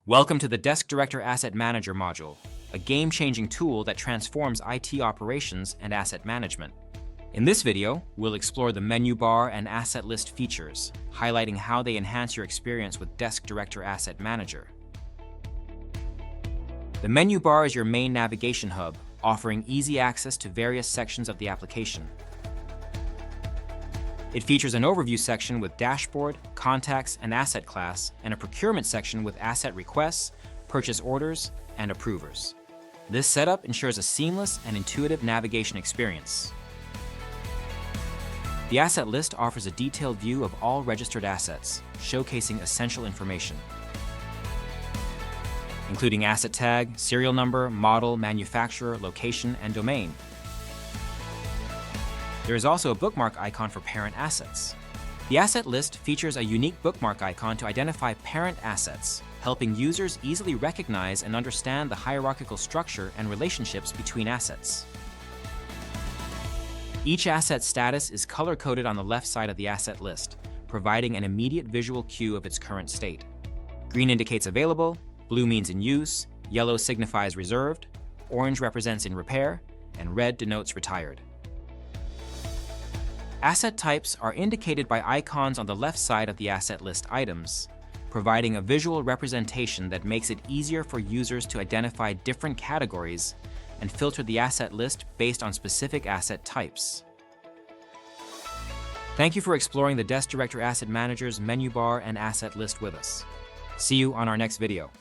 Welcome to the DeskDirector Asset Manager module, a game-changing tool that transforms IT operations and asset management. In this video, we'll explore the menu bar and asset list features, highlighting how they enhance your experience with DeskDirector Asset Manager. The menu bar is your main navigation hub, offering easy access to various sections of the application. It features an overview section with dashboard, contacts, and asset class, and a procurement section with asset requests, purchase orders, and approvers. This setup ensures a seamless and intuitive navigation experience. The asset list offers a detailed view of all registered assets, showcasing essential information, including asset tag, serial number, model, manufacturer, location, and domain. There is also a bookmark icon for parent assets. The asset list features a unique bookmark icon to identify parent assets, helping users easily recognize and understand the hierarchical structure and relationships between assets. Each asset status is color-coded on the left side of the asset list, providing an immediate visual cue of its current state. Green indicates available, blue means in use, yellow signifies reserved, orange represents in repair, and red denotes retired. Asset types are indicated by icons on the left side of the asset list items, providing a visual representation that makes it easier for users to identify different categories and filter the asset list based on specific asset types. Thank you for exploring the DeskDirector Asset Manager's menu bar and asset list with us. See you on our next video.